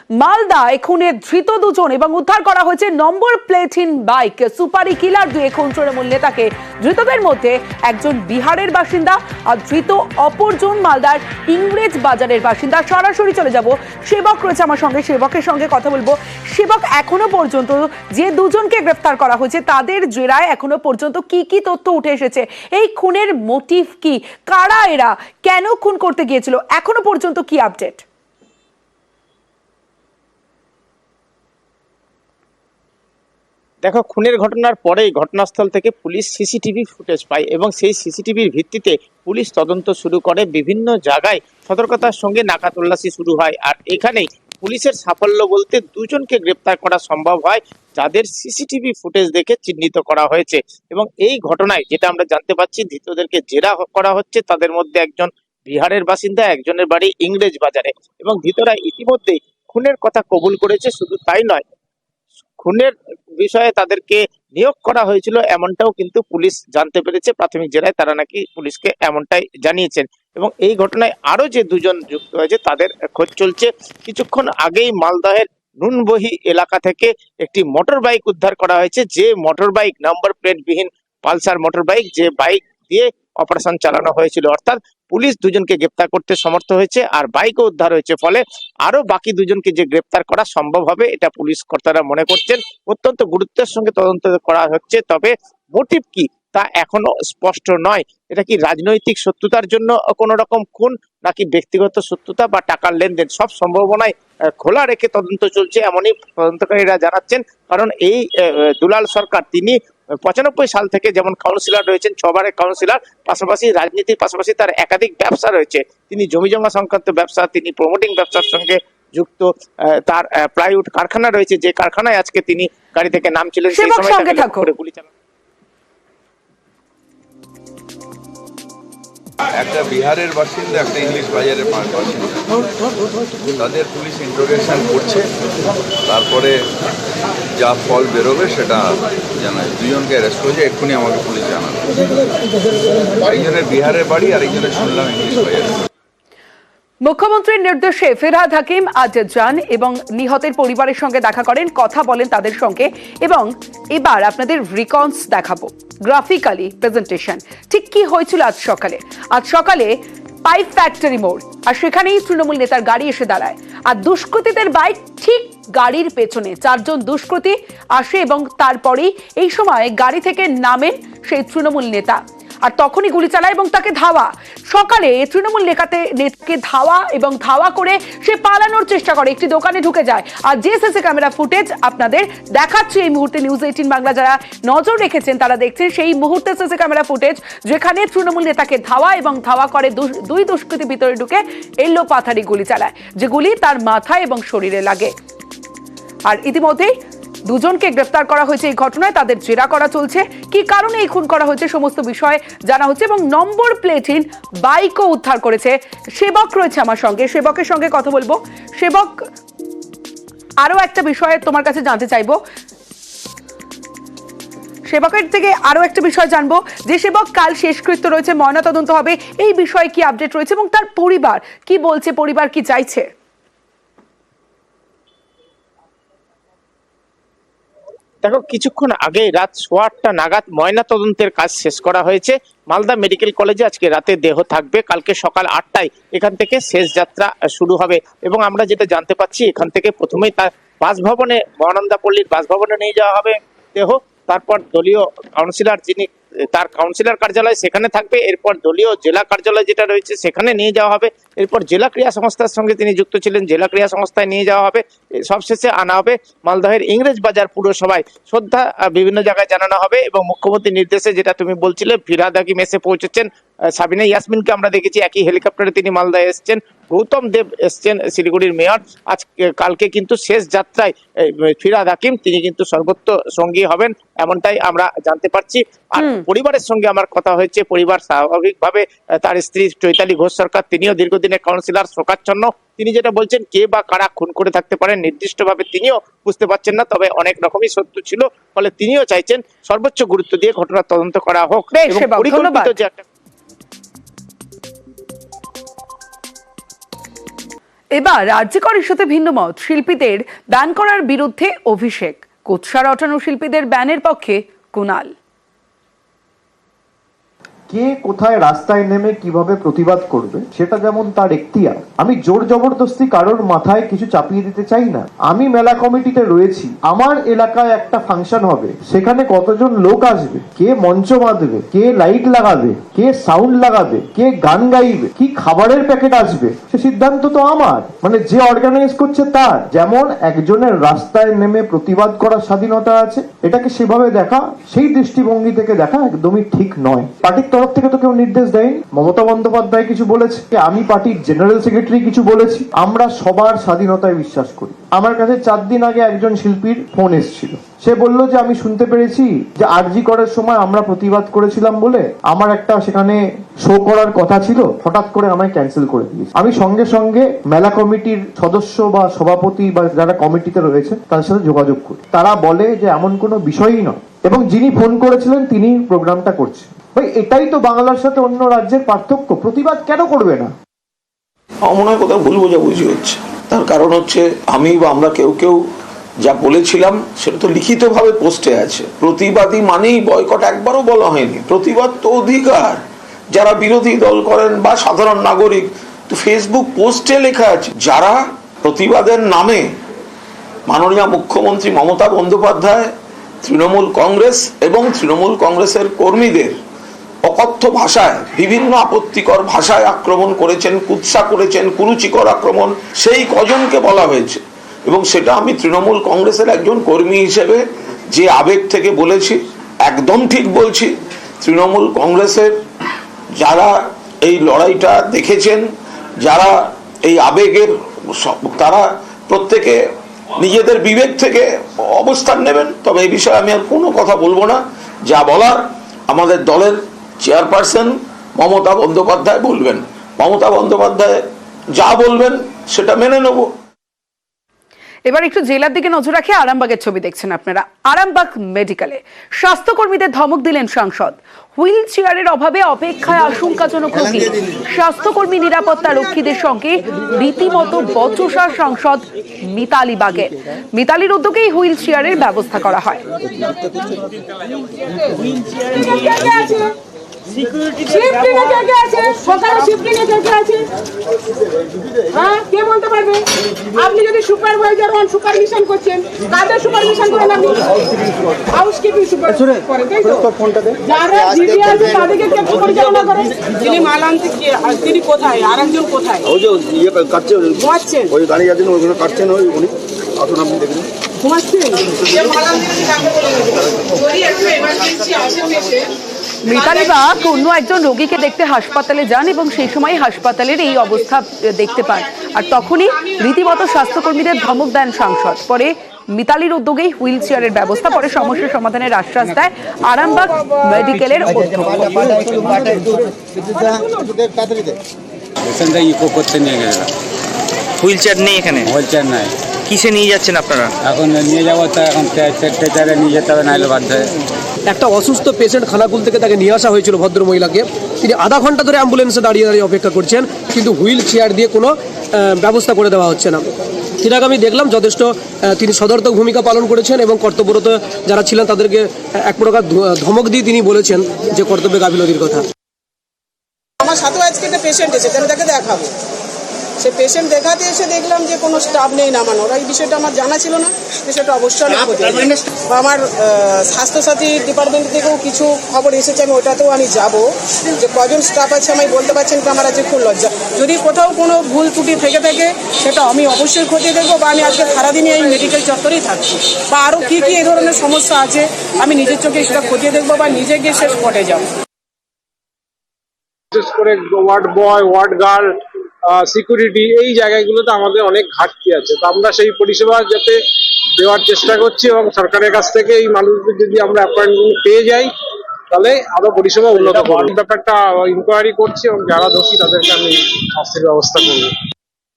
মালদায় খুনে ধৃত দুজন এবং উদ্ধার করা হয়েছে নম্বর প্লেটহীন বাইক। সুপারি কিলার দুই খুন তৃণমূল নেতাকে। ধৃতদের মধ্যে একজন বিহারের বাসিন্দা আর ধৃত অপরজন মালদার ইংরেজ বাজারের বাসিন্দা। সরাসরি চলে যাব, সেবক রয়েছে আমার সঙ্গে, সেবকের সঙ্গে কথা বলবো। সেবক, এখনো পর্যন্ত যে দুজনকে গ্রেফতার করা হয়েছে তাদের জেরায় এখনো পর্যন্ত কি কি তথ্য উঠে এসেছে? এই খুনের মোটিভ কি? কারা এরা? কেন খুন করতে গিয়েছিল? এখনো পর্যন্ত কি আপডেট? দেখো, খুনের ঘটনার পরেই ঘটনাস্থল থেকে পুলিশ সিসিটিভি ফুটেজ পায় এবং সেই সিসিটিভির ভিত্তিতে পুলিশ তদন্ত শুরু করে। বিভিন্ন জায়গায় সতর্কতার সঙ্গে নাকা তল্লাশি শুরু হয়। আর এখানেই পুলিশের সাফল্য বলতে দুজনকে গ্রেপ্তার করা সম্ভব হয়, যাদের সিসিটিভি ফুটেজ দেখে চিহ্নিত করা হয়েছে। এবং এই ঘটনায় যেটা আমরা জানতে পারছি, ধৃতদেরকে জেরা করা হচ্ছে। তাদের মধ্যে একজন বিহারের বাসিন্দা, একজনের বাড়ি ইংরেজ বাজারে। এবং ধৃতরা ইতিমধ্যেই খুনের কথা কবুল করেছে। শুধু তাই নয়, খুনের বিষয়ে তাদেরকে নিয়োগ করা হয়েছিল এমনটাও কিন্তু পুলিশ জানতে পেরেছে। প্রাথমিক জেরায় তারা নাকি পুলিশকে এমনটাই জানিয়েছেন। এবং এই ঘটনায় আরো যে দুজন যুক্ত হয়েছে তাদের খোঁজ চলছে। কিছুক্ষণ আগেই মালদহের নুনবহি এলাকা থেকে একটি মোটর বাইক উদ্ধার করা হয়েছে, যে মোটর বাইক নম্বর প্লেট বিহীন পালসার মোটর বাইক, যে বাইক দিয়ে অপারেশন চালানো হয়েছিল। অর্থাৎ পুলিশ দুজনকে গ্রেপ্তার করতে সমর্থ হয়েছে আর বাইকও উদ্ধার হয়েছে। ফলে আরো বাকি দুজনকে যে গ্রেপ্তার করা সম্ভব হবে এটা পুলিশ কর্তারা মনে করছেন। অত্যন্ত গুরুত্বের সঙ্গে তদন্ত করা হচ্ছে, তবে মোটিভ কি তা এখনো স্পষ্ট নয়। এটা কি রাজনৈতিক শত্রুতার জন্য কোন রকম খুন, নাকি ব্যক্তিগত শত্রুতা বা টাকার লেনদেন, সব সম্ভাবনায় খোলা রেখে তদন্ত চলছে, এমনই তদন্তকারীরা জানাচ্ছেন। কারণ এই দুলাল সরকার, তিনি 95 সাল থেকে যেমন কাউন্সিলর রয়েছেন, 6বারের কাউন্সিলর, পাশাপাশি রাজনীতির পাশাপাশি তার একাধিক ব্যবসা রয়েছে। তিনি জমিজমা সংক্রান্ত ব্যবসা, তিনি প্রমোটিং ব্যবসার সঙ্গে যুক্ত। তার প্লাইউড কারখানা রয়েছে, যে কারখানায় আজকে তিনি গাড়ি থেকে নামছিলেন সেই সময় তাকে গুলি চালানো। একটা বিহারের বাসিন্দা, একটা ইংলিশ বাজারের বাসিন্দা, তাদের পুলিশ ইন্টারোগেশন করছে। তারপরে যা ফল বেরোবে সেটা জানায়। দুজনকে অ্যারেস্ট করেছে, এক্ষুনি আমাকে পুলিশ জানাবে। একজনের বিহারের বাড়ি আর একজনের শুনলাম ইংলিশ বাজারে। মুখ্যমন্ত্রীর নির্দেশে ফিরহাদ হাকিম আজ যান এবং নিহতের পরিবারের সঙ্গে দেখা করেন, কথা বলেন তাদের সঙ্গে। এবং এবার আপনাদের রিকন্স দেখাবো, গ্রাফিক্যালি প্রেজেন্টেশন। ঠিক কি হয়েছিল আজ সকালে? আজ সকালে পাইপ ফ্যাক্টরি মোড়, আর সেখানেই তৃণমূল নেতার গাড়ি এসে দাঁড়ায়। আর দুষ্কৃতীদের বাইক ঠিক গাড়ির পেছনে। 4 জন দুষ্কৃতী আসে এবং তারপরেই এই সময় গাড়ি থেকে নামেন সেই তৃণমূল নেতা, আর তখনই গুলি চালায় এবং তাকে ধাওয়া। সকালে তৃণমূল নেতাকে ধাওয়া এবং ধাওয়া করে সে পালানোর চেষ্টা করে, একটি দোকানে ঢুকে যায়। আর যে সিসি ক্যামেরা ফুটেজ আপনাদের দেখাচ্ছি এই মুহূর্তে, নিউজ 18 বাংলা যারা নজর রেখেছেন তারা দেখছেন সেই মুহূর্তে সিসি ক্যামেরা ফুটেজ, যেখানে তৃণমূল নেতাকে ধাওয়া এবং ধাওয়া করে দুই দুষ্কৃতী ভিতরে ঢুকে এল্লো পাথারি গুলি চালায়, যে গুলি তার মাথায় এবং শরীরে লাগে। আর ইতিমধ্যেই দুজনকে গ্রেফতার করা হয়েছে এই ঘটনায়, তাদের জেরা করা চলছে। কি কারণে এই খুন করা হয়েছে সমস্ত বিষয় জানা হচ্ছে এবং নম্বর প্লেটহীন বাইকও উদ্ধার করেছে। সেবক রয়েছে আমার সঙ্গে, সেবকের সঙ্গে কথা বলবো। সেবক, আরো একটা বিষয় তোমার কাছে জানতে চাইবো, সেবকের থেকে আরো একটা বিষয় জানবো, যে সেবক কাল শেষকৃত্য রয়েছে, ময়নাতদন্ত হবে, এই বিষয়ে কি আপডেট রয়েছে এবং তার পরিবার কি বলছে, পরিবার কি চাইছে? দেখো, কিছুক্ষণ আগে রাত 8:15 নাগাদ ময়না তদন্তের কাজ শেষ করা হয়েছে। মালদা মেডিকেল কলেজে আজকে রাতে দেহ থাকবে, কালকে সকাল 8টায় এখান থেকে শেষ যাত্রা শুরু হবে। এবং আমরা যেটা জানতে পাচ্ছি, এখান থেকে প্রথমেই তার বাসভবনে, মহানন্দাপল্লীর বাসভবনে নিয়ে যাওয়া হবে দেহ। তারপর দলীয় কাউন্সিলর, যিনি তার কাউন্সিলর কার্যালয়, সেখানে থাকবে। এরপর দলীয় জেলা কার্যালয় যেটা রয়েছে সেখানে নিয়ে যাওয়া হবে। এরপর জেলা ক্রীড়া সংস্থার সঙ্গে তিনি যুক্ত ছিলেন, জেলা ক্রীড়া সংস্থায় নিয়ে যাওয়া হবে। সবশেষে আনা হবে মালদহের ইংরেজ বাজার পুরসভায়, শ্রদ্ধা বিভিন্ন জায়গায় জানানো হবে। এবং মুখ্যমন্ত্রীর নির্দেশে, যেটা তুমি বলছিলে, ফিরহাদ হাকিম এসে পৌঁছেছেন। সাবিনা ইয়াসমিনকে আমরা দেখেছি একই হেলিকপ্টারে তিনি মালদায় এসছেন। গৌতম দেব এসছেন, শিলিগুড়ির মেয়র। আজ কালকে কিন্তু শেষ যাত্রায় ফিরহাদ হাকিম তিনি কিন্তু সর্বত্র সঙ্গী হবেন, এমনটাই আমরা জানতে পারছি। আর পরিবারের সঙ্গে আমার কথা হয়েছে। পরিবার স্বাভাবিকভাবে, তার স্ত্রী চৈতালি ঘোষ সরকার, তিনিও দীর্ঘদিনের কাউন্সিলর, শোকাচ্ছন্ন। তিনি যেটা বলছেন, কে বা কারা খুন করে থাকতে পারেন নির্দিষ্টভাবে তিনিও বুঝতে পারছেন না, তবে অনেক রকমই শত্রু ছিল। ফলে তিনিও চাইছেন সর্বোচ্চ গুরুত্ব দিয়ে ঘটনার তদন্ত করা হোক এবং পরিকল্পিত যে একটা এবার আরজিকর ইস্যুতে ভিন্ন মত, শিল্পীদের ব্যান করার বিরুদ্ধে অভিষেক, কুৎসা রটানো শিল্পীদের ব্যানের পক্ষে কুণাল। কে কোথায় রাস্তায় নেমে কিভাবে প্রতিবাদ করবে সেটা যেমন তার এখতিয়ার। আমি জোর জবরদস্তি কারোর মাথায় কিছু চাপিয়ে দিতে চাই না। আমি মেলা কমিটিতে রয়েছি, আমার এলাকায় একটা ফাংশন হবে, সেখানে কতজন লোক আসবে, কে মঞ্চ বাঁধবে, কে লাইট লাগাবে, কে সাউন্ড লাগাবে, কে গান গাইবে, কি খাবারের প্যাকেট আসবে, সে সিদ্ধান্ত তো আমার, মানে যে অর্গানাইজ করছে তার। যেমন একজনের রাস্তায় নেমে প্রতিবাদ করার স্বাধীনতা আছে, এটাকে সেভাবে দেখা, সেই দৃষ্টিভঙ্গি থেকে দেখা একদমই ঠিক নয়। পার্টির তরফ থেকে তো কেউ নির্দেশ দেয়নি। মমতা বন্দ্যোপাধ্যায় কিছু বলেছে, আমি পার্টির জেনারেল সেক্রেটারি কিছু বলেছি। আমরা সবার স্বাধীনতায় বিশ্বাস করি। আমার কাছে 4 দিন আগে একজন শিল্পীর ফোন এসেছিল, সে বলল যে আমি শুনতে পেরেছি যে আরজি করার সময় আমরা প্রতিবাদ করেছিলাম বলে আমার একটা সেখানে শো করার কথা ছিল, হঠাৎ করে আমায় ক্যান্সেল করে দিয়েছে। আমি সঙ্গে সঙ্গে মেলা কমিটির সদস্য বা সভাপতি বা যারা কমিটিতে রয়েছে তাদের সাথে যোগাযোগ করি। তারা বলে যে এমন কোনো বিষয়ই নয়, এবং যিনি ফোন করেছিলেন তিনি প্রোগ্রামটা করছেন। ভাই, এটাই তো বাংলার সাথে অন্য রাজ্যের পার্থক্য। প্রতিবাদ কেন করবে না? আমার মনে হয় কোথাও ভুল বোঝাবুঝি হচ্ছে। তার কারণ হচ্ছে আমি বা আমরা কেউ কেউ যা বলেছিলাম সেটা তো লিখিতভাবে পোস্টে আছে। প্রতিবাদী মানেই বয়কট একবারও বলা হয়নি। প্রতিবাদ তো অধিকার, যারা বিরোধী দল করেন বা সাধারণ নাগরিক, তো ফেসবুক পোস্টে লেখা আছে। যারা প্রতিবাদের নামে মাননীয় মুখ্যমন্ত্রী মমতা বন্দ্যোপাধ্যায়, তৃণমূল কংগ্রেস এবং তৃণমূল কংগ্রেসের কর্মীদের অকথ্য ভাষায়, বিভিন্ন আপত্তিকর ভাষায় আক্রমণ করেছেন, কুৎসা করেছেন, কুরুচিকর আক্রমণ, সেই কজনকে বলা হয়েছে। এবং সেটা আমি তৃণমূল কংগ্রেসের একজন কর্মী হিসেবে যে আবেগ থেকে বলেছি, একদম ঠিক বলছি। তৃণমূল কংগ্রেসের যারা এই লড়াইটা দেখেছেন, যারা এই আবেগের, তারা প্রত্যেকে নিজেদের বিবেক থেকে অবস্থান নেবেন। তবে এই বিষয়ে আমি আর কোনো কথা বলবো না। যা বলার আমাদের দলের চেয়ারপারসন মমতা বন্দ্যোপাধ্যায় বলবেন। মমতা বন্দ্যোপাধ্যায় যা বলবেন সেটা মেনে নেব। এবার একটু জেলার দিকে নজর রাখে। আরামবাগের ছবি দেখছেন আপনারা। আরামবাগ মেডিকেলে স্বাস্থ্যকর্মীদের ধমক দিলেন সাংসদ। হুইল চেয়ারের অভাবে অপেক্ষায় আশঙ্কাজনক রোগী। স্বাস্থ্যকর্মী নিরাপত্তা রক্ষীদের সঙ্গে রীতিমতো বচসা সাংসদ মিতালি বাগের। মিতালির উদ্যোগেই হুইল চেয়ারের ব্যবস্থা করা হয়। আপনি যদি সুপারভাইজার হন, সুপারভিশন করছেন, কাদের সুপারভিশন করেন? আপনি হাউসকিপিং সুপারভিশন করেন, তাই তো? যারা জিডি আছে তাদেরকে কে পরিচালনা করেন? যিনি মাল আনতে তিনি কোথায়, আরেকজন কোথায়? ওই যে ইয়ে কাটছে, ঘুমাচ্ছেন, ওই গাড়ি যাচ্ছেন ওইগুলো কাটছেন, ওই উনি আসুন আপনি দেখুন। ঘুমাচ্ছেন। যদি একটু এমার্জেন্সি আসে পেশেন্ট, মিতালি বাগ অন্য একজন রোগীকে দেখতে হাসপাতালে যান এবং সেই সময় হাসপাতালের এই অবস্থা দেখতে পান। আর তখনই রীতিমতো স্বাস্থ্যকর্মীদের ধমক দেন সাংসদ। পরে মিতালির উদ্যোগেই হুইল চেয়ারের ব্যবস্থা, পরে সমস্যা সমাধানের আশ্বাস দেয় আরামবাগ মেডিকেলের অধ্যক্ষ। হুইল চেয়ার নেই এখানে? হুইল চেয়ার নাই। কিসে নিয়ে যাচ্ছেন আপনারা? এখন নিয়ে যাবো তো, এখন স্ট্রেচারে নিয়ে যেতে হবে, নাইলে বাধ্য হয়ে। একটা অসুস্থ পেশেন্ট খানাকুল থেকে তাকে নিয়ে আসা হয়েছিল, ভদ্র মহিলাকে। তিনি আধা ঘন্টা ধরে অ্যাম্বুলেন্সে দাঁড়িয়ে দাঁড়িয়ে অপেক্ষা করছেন, কিন্তু হুইল চেয়ার দিয়ে কোনো ব্যবস্থা করে দেওয়া হচ্ছে না। তিনাকে আমি দেখলাম যথেষ্ট তিনি সদর্থক ভূমিকা পালন করেছেন এবং কর্তব্যরত যারা ছিলেন তাদেরকে এক প্রকার ধমক দিয়ে তিনি বলেছেন যে কর্তব্যে গাফিলতির কথা। আমার সাথেও আজকে একটা পেশেন্ট এসেছে, আমি তাকে দেখাবো। সে পেশেন্ট দেখাতে এসে দেখলাম যে কোনো স্টাফ নেই নামানোর। এই বিষয়টা আমার জানা ছিল না, বিষয়টা অবশ্যই আমার স্বাস্থ্যসাথী ডিপার্টমেন্ট থেকেও কিছু খবর এসেছে, আমি ওটাতেও আমি যাব যে কজন স্টাফ আছে আমি বলতে পারছেন কি, আমার আজকে খুব লজ্জা। যদি কোথাও কোনো ভুল ত্রুটি থেকে থাকে সেটা আমি অবশ্যই খতিয়ে দেখবো, বা আমি আজকে সারাদিনই এই মেডিকেল চত্বরেই থাকছি, বা আরও কী কী এই ধরনের সমস্যা আছে আমি নিজের চোখে সেটা খতিয়ে দেখবো বা নিজে গিয়ে সে স্পটে যাবো। বিশেষ করে ward boy, ward girl, security, এই জায়গাগুলোতে আমাদের অনেক ঘাটতি আছে। তো আমরা সেই পরিষেবা যাতে দেওয়ার চেষ্টা করছি এবং সরকারের কাছ থেকে এই মানুষদের যদি আমরা অ্যাপয়েন্টমেন্ট পেয়ে যাই তাহলে আরো পরিষেবা উন্নত করব। ব্যাপারটা ইনকোয়ারি করছি এবং যারা দোষী তাদেরকে আমি শাস্তির ব্যবস্থা করবো।